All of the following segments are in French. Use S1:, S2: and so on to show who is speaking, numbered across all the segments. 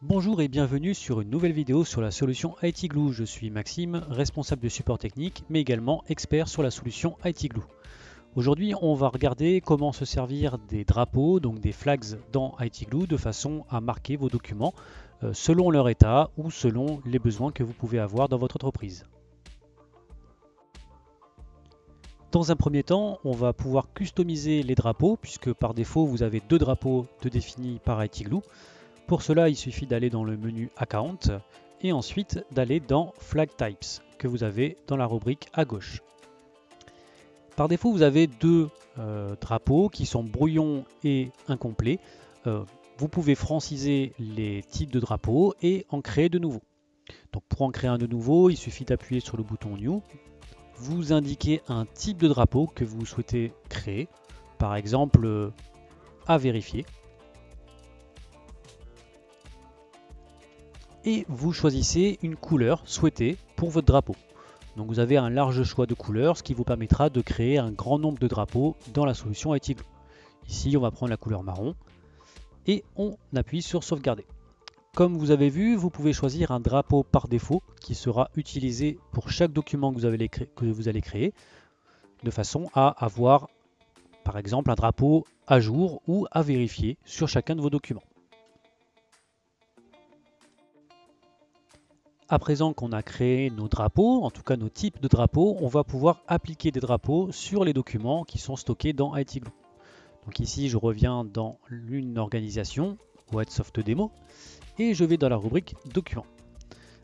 S1: Bonjour et bienvenue sur une nouvelle vidéo sur la solution IT Glue. Je suis Maxime, responsable de support technique, mais également expert sur la solution IT Glue. Aujourd'hui, on va regarder comment se servir des drapeaux, donc des flags dans IT Glue, de façon à marquer vos documents selon leur état ou selon les besoins que vous pouvez avoir dans votre entreprise. Dans un premier temps, on va pouvoir customiser les drapeaux, puisque par défaut, vous avez deux drapeaux de définis par IT Glue. Pour cela, il suffit d'aller dans le menu Account et ensuite d'aller dans Flag Types que vous avez dans la rubrique à gauche. Par défaut, vous avez deux drapeaux qui sont brouillons et incomplets. Vous pouvez franciser les types de drapeaux et en créer de nouveaux. Donc pour en créer un de nouveau, il suffit d'appuyer sur le bouton New. Vous indiquez un type de drapeau que vous souhaitez créer, par exemple à vérifier. Et vous choisissez une couleur souhaitée pour votre drapeau. Donc vous avez un large choix de couleurs, ce qui vous permettra de créer un grand nombre de drapeaux dans la solution IT Glue. Ici, on va prendre la couleur marron et on appuie sur sauvegarder. Comme vous avez vu, vous pouvez choisir un drapeau par défaut qui sera utilisé pour chaque document que vous allez créer, de façon à avoir par exemple un drapeau à jour ou à vérifier sur chacun de vos documents. À présent qu'on a créé nos drapeaux, en tout cas nos types de drapeaux, on va pouvoir appliquer des drapeaux sur les documents qui sont stockés dans IT Glue. Donc ici, je reviens dans une organisation, Soft Demo, et je vais dans la rubrique Documents.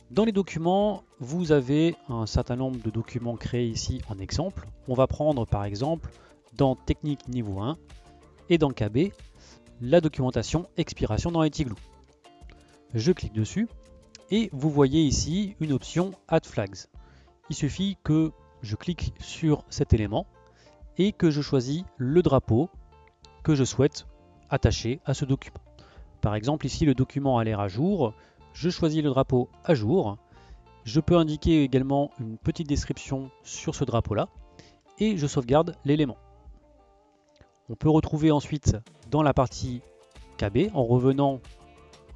S1: Dans les documents, vous avez un certain nombre de documents créés ici en exemple. On va prendre par exemple dans Technique niveau 1 et dans KB, la documentation expiration dans IT Glue. Je clique dessus. Et vous voyez ici une option Add Flags. Il suffit que je clique sur cet élément et que je choisis le drapeau que je souhaite attacher à ce document. Par exemple, ici le document a l'air à jour. Je choisis le drapeau à jour. Je peux indiquer également une petite description sur ce drapeau-là et je sauvegarde l'élément. On peut retrouver ensuite dans la partie KB en revenant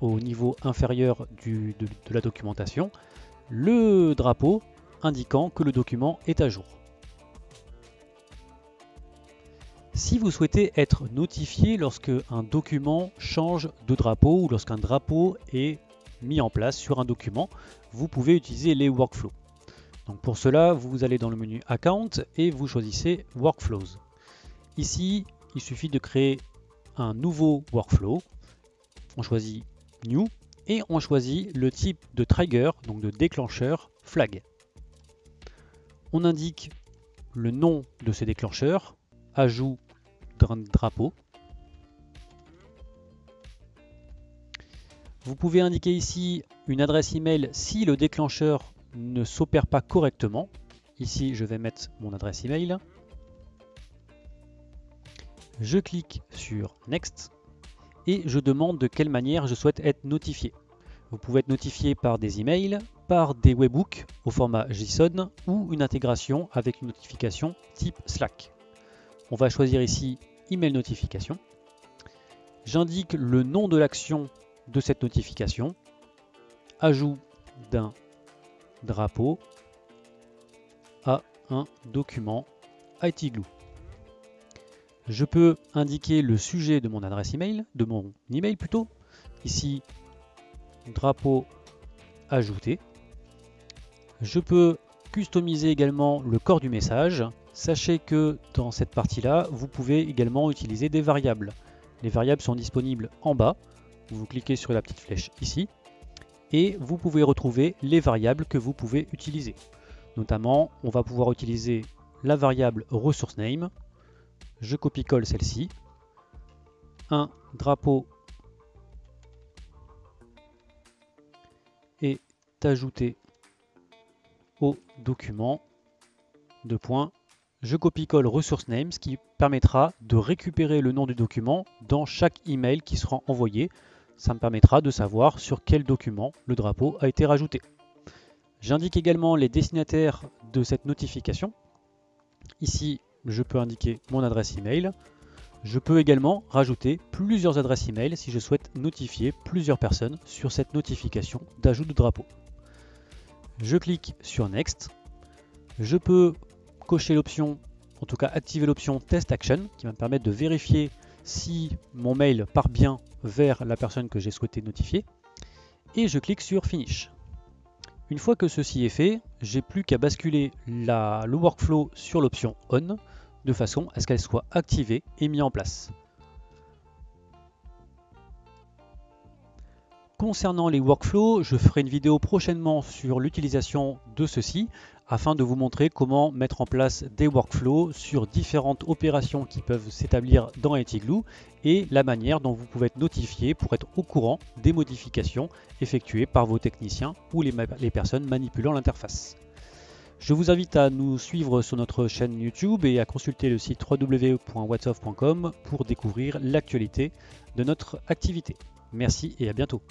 S1: au niveau inférieur de la documentation, le drapeau indiquant que le document est à jour. Si vous souhaitez être notifié lorsque un document change de drapeau ou lorsqu'un drapeau est mis en place sur un document, vous pouvez utiliser les workflows. Donc pour cela, vous allez dans le menu Account et vous choisissez Workflows. Ici, il suffit de créer un nouveau workflow. On choisit New et on choisit le type de trigger, donc de déclencheur flag. On indique le nom de ce déclencheur, ajout d'un drapeau. Vous pouvez indiquer ici une adresse email si le déclencheur ne s'opère pas correctement. Ici, je vais mettre mon adresse email. Je clique sur Next. Et je demande de quelle manière je souhaite être notifié. Vous pouvez être notifié par des emails, par des webhooks au format JSON ou une intégration avec une notification type Slack. On va choisir ici Email Notification. J'indique le nom de l'action de cette notification, ajout d'un drapeau à un document IT Glue. Je peux indiquer le sujet de mon adresse email, de mon email plutôt. Ici, drapeau ajouté. Je peux customiser également le corps du message. Sachez que dans cette partie-là, vous pouvez également utiliser des variables. Les variables sont disponibles en bas. Vous cliquez sur la petite flèche ici. Et vous pouvez retrouver les variables que vous pouvez utiliser. Notamment, on va pouvoir utiliser la variable resourceName. Je copie-colle celle-ci. Un drapeau est ajouté au document. Deux points. Je copie-colle ressource name, ce qui permettra de récupérer le nom du document dans chaque email qui sera envoyé. Ça me permettra de savoir sur quel document le drapeau a été rajouté. J'indique également les destinataires de cette notification. Ici, je peux indiquer mon adresse email. Je peux également rajouter plusieurs adresses email si je souhaite notifier plusieurs personnes sur cette notification d'ajout de drapeau. Je clique sur Next. Je peux cocher l'option, en tout cas activer l'option Test Action qui va me permettre de vérifier si mon mail part bien vers la personne que j'ai souhaité notifier. Et je clique sur Finish. Une fois que ceci est fait, j'ai plus qu'à basculer le workflow sur l'option On de façon à ce qu'elle soit activée et mise en place. Concernant les workflows, je ferai une vidéo prochainement sur l'utilisation de ceci afin de vous montrer comment mettre en place des workflows sur différentes opérations qui peuvent s'établir dans IT Glue et la manière dont vous pouvez être notifié pour être au courant des modifications effectuées par vos techniciens ou les personnes manipulant l'interface. Je vous invite à nous suivre sur notre chaîne YouTube et à consulter le site www.whatsoff.com pour découvrir l'actualité de notre activité. Merci et à bientôt.